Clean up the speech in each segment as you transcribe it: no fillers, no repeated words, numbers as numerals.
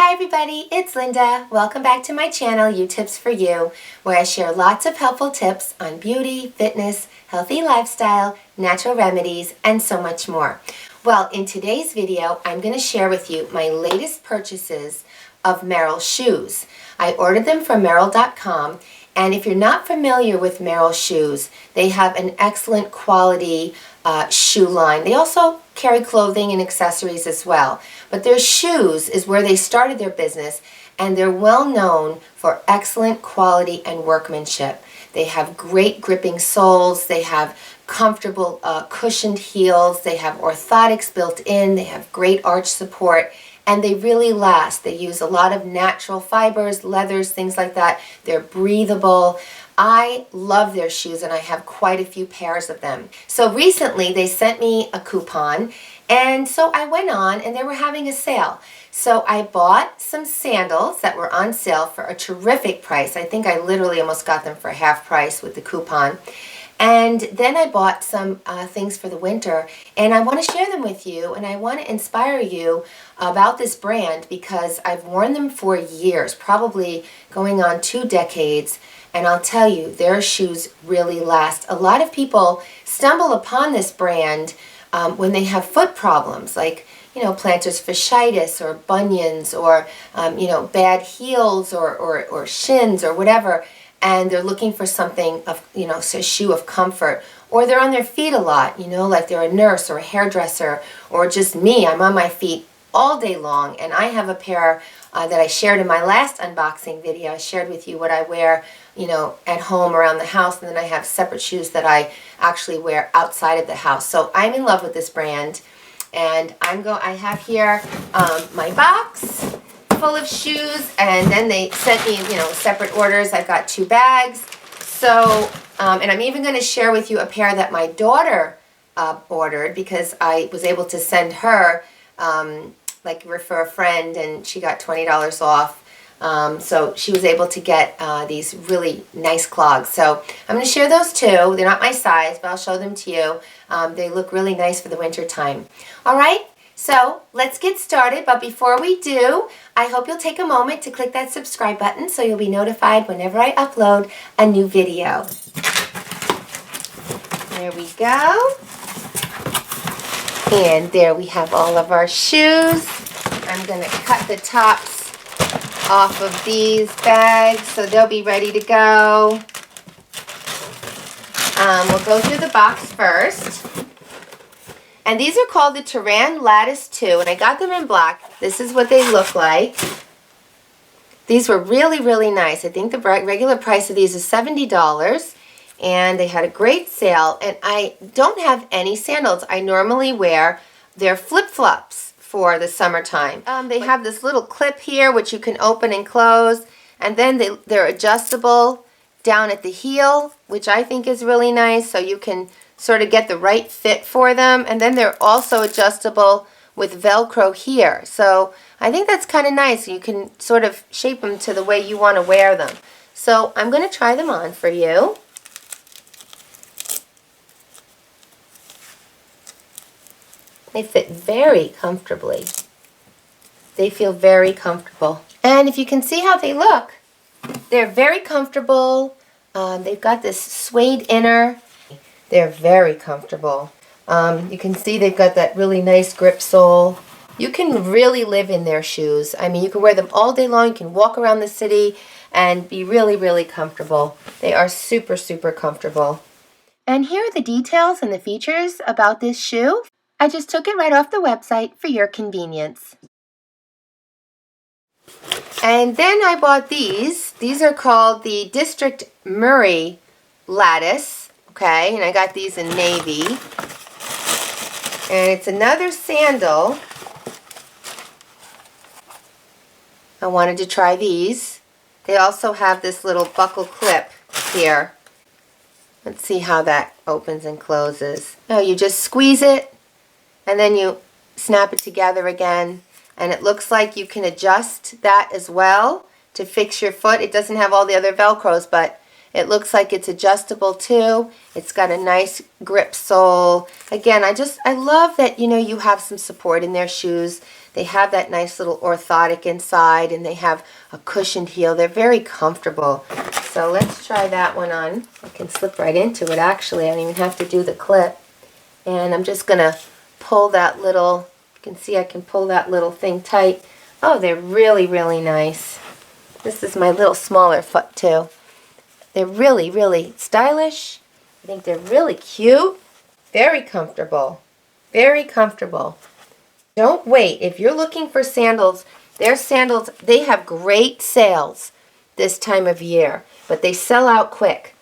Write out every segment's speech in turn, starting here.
Hi everybody, it's Linda. Welcome back to my channel, You Tips for You, where I share lots of helpful tips on beauty, fitness, healthy lifestyle, natural remedies, and so much more. Well, in today's video, I'm going to share with you my latest purchases of Merrell shoes. I ordered them from Merrell.com, and if you're not familiar with Merrell shoes, they have an excellent quality shoe line. They also carry clothing and accessories as well. But their shoes is where they started their business, and they're well known for excellent quality and workmanship. They have great gripping soles, they have comfortable cushioned heels, they have orthotics built in, they have great arch support, and they really last. They use a lot of natural fibers, leathers, things like that. They're breathable. I love their shoes, and I have quite a few pairs of them. So recently they sent me a coupon, and so I went on and they were having a sale. So I bought some sandals that were on sale for a terrific price. I think I literally almost got them for half price with the coupon. And then I bought some things for the winter, and I want to share them with you, and I want to inspire you about this brand because I've worn them for years, probably going on 2 decades. And I'll tell you, their shoes really last. A lot of people stumble upon this brand when they have foot problems, like, plantar fasciitis or bunions or, bad heels or shins or whatever. And they're looking for something of, a shoe of comfort. Or they're on their feet a lot, like they're a nurse or a hairdresser, or just me. I'm on my feet all day long, and I have a pair that I shared in my last unboxing video. I shared with you what I wear, at home around the house, and then I have separate shoes that I actually wear outside of the house. So I'm in love with this brand, and I have here my box full of shoes, and then they sent me, separate orders. I've got 2 bags. So, and I'm even going to share with you a pair that my daughter ordered because I was able to send her, refer a friend, and she got $20 off. So she was able to get these really nice clogs. So I'm going to share those too. They're not my size, but I'll show them to you. They look really nice for the winter time. All right, so let's get started. But before we do, I hope you'll take a moment to click that subscribe button so you'll be notified whenever I upload a new video. There we go. And there we have all of our shoes. I'm going to cut the tops off of these bags so they'll be ready to go. We'll go through the box first. And these are called the Terran Lattice 2, and I got them in black. This is what they look like. These were really, really nice. I think the regular price of these is $70, and they had a great sale. And I don't have any sandals. I normally wear their flip-flops for the summertime. They have this little clip here which you can open and close, and then they're adjustable down at the heel, which I think is really nice, so you can sort of get the right fit for them. And then they're also adjustable with Velcro here, so I think that's kind of nice. You can sort of shape them to the way you want to wear them. So I'm going to try them on for you. They fit very comfortably. They feel very comfortable. And if you can see how they look, they're very comfortable. They've got this suede inner. They're very comfortable. You can see they've got that really nice grip sole. You can really live in their shoes. I mean, you can wear them all day long. You can walk around the city and be really, really comfortable. They are super, super comfortable. And here are the details and the features about this shoe. I just took it right off the website for your convenience. And then I bought these. These are called the District Muri Lattice. Okay, and I got these in navy. And it's another sandal. I wanted to try these. They also have this little buckle clip here. Let's see how that opens and closes. No, you just squeeze it, and then you snap it together again, and it looks like you can adjust that as well to fix your foot. It doesn't have all the other Velcros, but It looks like it's adjustable too. It's got a nice grip sole. Again, I love that, you know, you have some support in their shoes. They have that nice little orthotic inside, and they have a cushioned heel. They're very comfortable. So let's try that one on. I can slip right into it, actually. I don't even have to do the clip. And I'm just going to pull that little, you can see I can pull that little thing tight. Oh, they're really, really nice. This is my little smaller foot too. They're really, really stylish. I think they're really cute. Very comfortable. Very comfortable. Don't wait. If you're looking for sandals, their sandals, they have great sales this time of year, but they sell out quick.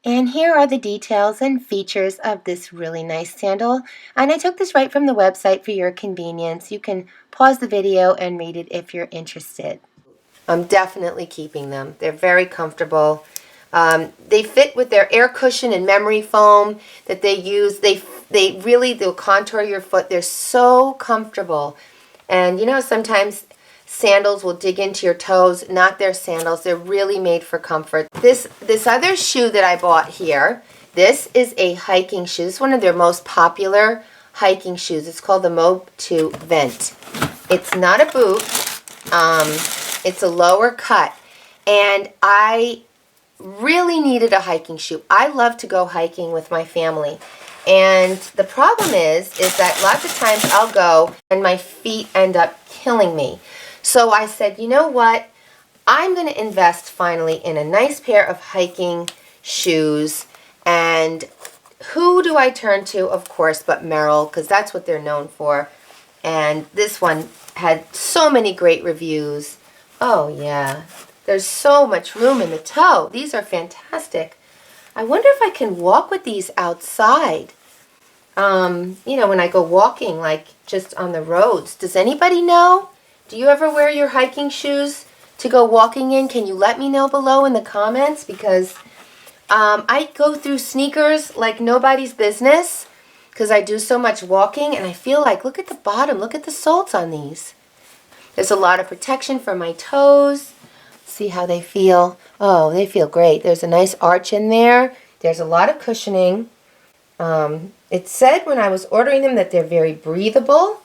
And here are the details and features of this really nice sandal. And I took this right from the website for your convenience. You can pause the video and read it if you're interested. I'm definitely keeping them. They're very comfortable. They fit with their air cushion and memory foam that they use. They'll contour your foot. They're so comfortable. And you know, sometimes sandals will dig into your toes. Not their sandals. They're really made for comfort. This other shoe that I bought here, this is a hiking shoe. This is one of their most popular hiking shoes. It's called the Moab Vent. It's not a boot. It's a lower cut. And I really needed a hiking shoe. I love to go hiking with my family. And the problem is that lots of times I'll go and my feet end up killing me. So I said, you know what? I'm going to invest finally in a nice pair of hiking shoes. And who do I turn to? Of course, but Merrell, because that's what they're known for. And this one had so many great reviews. Oh, yeah. There's so much room in the toe. These are fantastic. I wonder if I can walk with these outside. You know, when I go walking, like just on the roads. Does anybody know? Do you ever wear your hiking shoes to go walking in? Can you let me know below in the comments? Because I go through sneakers like nobody's business because I do so much walking, and I feel like, look at the bottom. Look at the soles on these. There's a lot of protection for my toes. See how they feel. Oh, they feel great. There's a nice arch in there. There's a lot of cushioning. It said when I was ordering them that they're very breathable.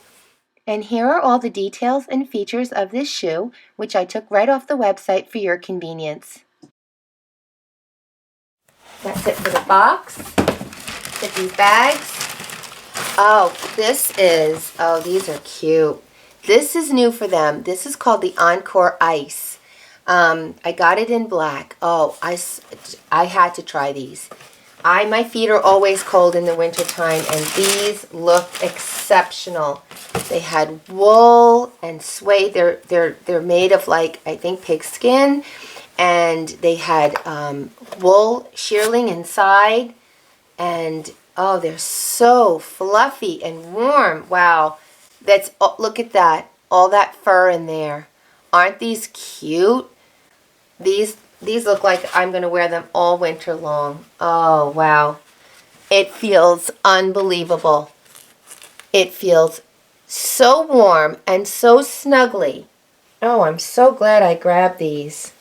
And here are all the details and features of this shoe, which I took right off the website for your convenience. That's it for the box. Get these bags. Oh, these are cute. This is new for them. This is called the Encore Ice. I got it in black. Oh, I had to try these. My feet are always cold in the wintertime, and these look exceptional. They had wool and suede. They're made of, like, I think pig skin, and they had wool shearling inside, and oh, they're so fluffy and warm. Wow. Look at that. All that fur in there. Aren't these cute? These look like I'm going to wear them all winter long. Oh, wow. It feels unbelievable. It feels so warm and so snuggly. Oh, I'm so glad I grabbed these.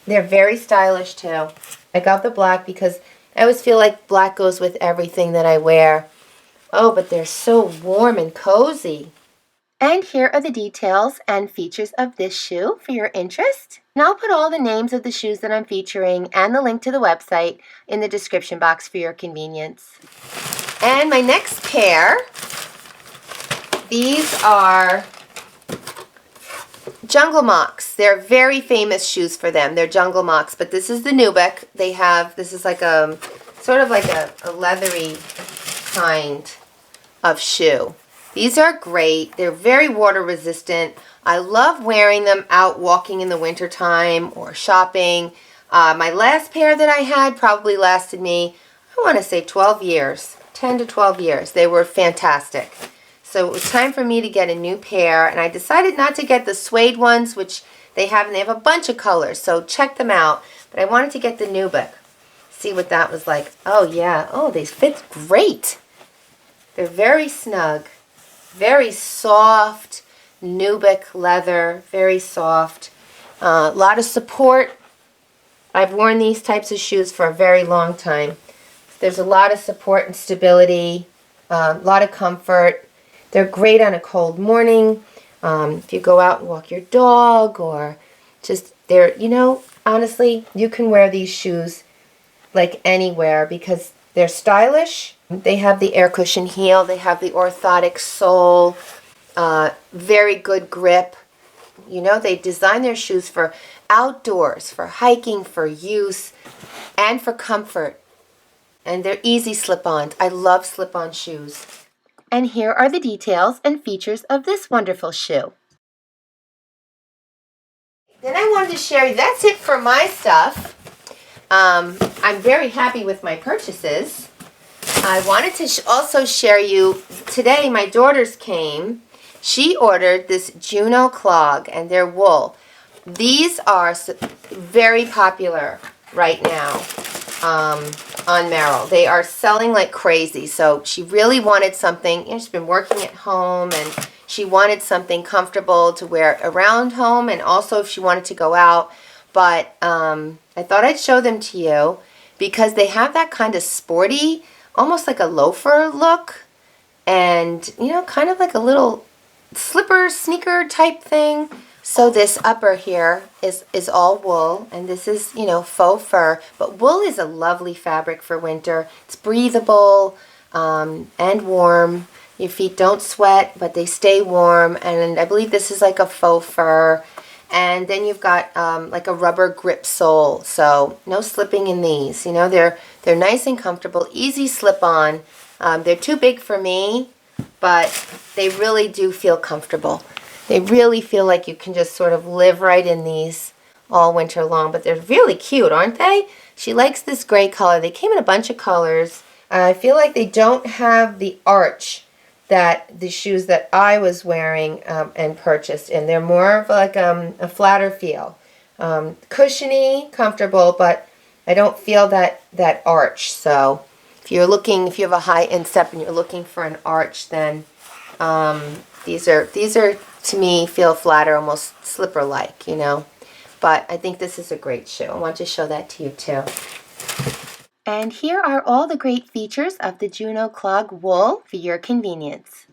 They're very stylish too. I got the black because I always feel like black goes with everything that I wear. Oh, but they're so warm and cozy. And here are the details and features of this shoe for your interest. And I'll put all the names of the shoes that I'm featuring and the link to the website in the description box for your convenience. And my next pair, these are Jungle Mocs. They're very famous shoes for them. They're Jungle Mocs, but this is the Nubuck. This is like a, sort of like a leathery kind of shoe. These are great. They're very water resistant. I love wearing them out walking in the wintertime or shopping. My last pair that I had probably lasted me, I want to say 12 years, 10 to 12 years. They were fantastic. So it was time for me to get a new pair, and I decided not to get the suede ones, which they have, and they have a bunch of colors, so check them out. But I wanted to get the Nubuck. See what that was like. Oh yeah, oh, they fit great. They're very snug. Very soft Nubuck leather, very soft. A lot of support I've worn these types of shoes for a very long time. There's a lot of support and stability, a lot of comfort. They're great on a cold morning. If you go out and walk your dog, or just they're, you know, honestly, you can wear these shoes like anywhere because they're stylish. They have the air cushion heel. They have the orthotic sole. Very good grip. You know, they design their shoes for outdoors, for hiking, for use, and for comfort. And they're easy slip-ons. I love slip-on shoes. And here are the details and features of this wonderful shoe. Then I wanted to share, that's it for my stuff. I'm very happy with my purchases. I wanted to also share you, today my daughters came. She ordered this Juno clog, and they're wool. These are very popular right now on Merrell. They are selling like crazy. So she really wanted something. You know, she's been working at home, and she wanted something comfortable to wear around home, and also if she wanted to go out. But I thought I'd show them to you because they have that kind of sporty, almost like a loafer look, and you know, kind of like a little slipper, sneaker type thing. So this upper here is all wool, and this is, you know, faux fur. But wool is a lovely fabric for winter. It's breathable and warm. Your feet don't sweat, but they stay warm. And I believe this is like a faux fur. And then you've got like a rubber grip sole, so no slipping in these. You know, they're nice and comfortable, easy slip on. They're too big for me, but they really do feel comfortable. They really feel like you can just sort of live right in these all winter long. But they're really cute, aren't they? She likes this gray color. They came in a bunch of colors. I feel like they don't have the arch that the shoes that I was wearing and purchased, and they're more of like a flatter feel. Cushiony, comfortable, but I don't feel that arch. So if you have a high instep and you're looking for an arch, then these are to me feel flatter, almost slipper-like, you know. But I think this is a great shoe. I want to show that to you too. And here are all the great features of the Juno clog wool for your convenience.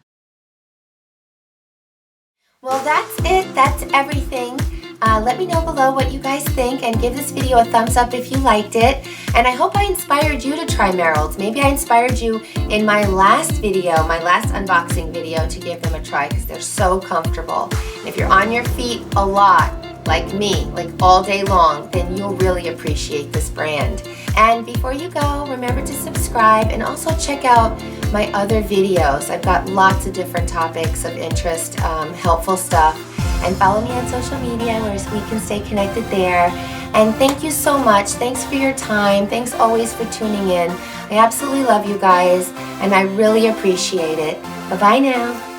Well, that's it. That's everything. Let me know below what you guys think, and give this video a thumbs up if you liked it. And I hope I inspired you to try Merrells. Maybe I inspired you in my last video, my last unboxing video, to give them a try because they're so comfortable. And if you're on your feet a lot, like me, like all day long, then you'll really appreciate this brand. And before you go, remember to subscribe and also check out my other videos. I've got lots of different topics of interest, helpful stuff. And follow me on social media where we can stay connected there. And thank you so much. Thanks for your time. Thanks always for tuning in. I absolutely love you guys, and I really appreciate it. Bye-bye now.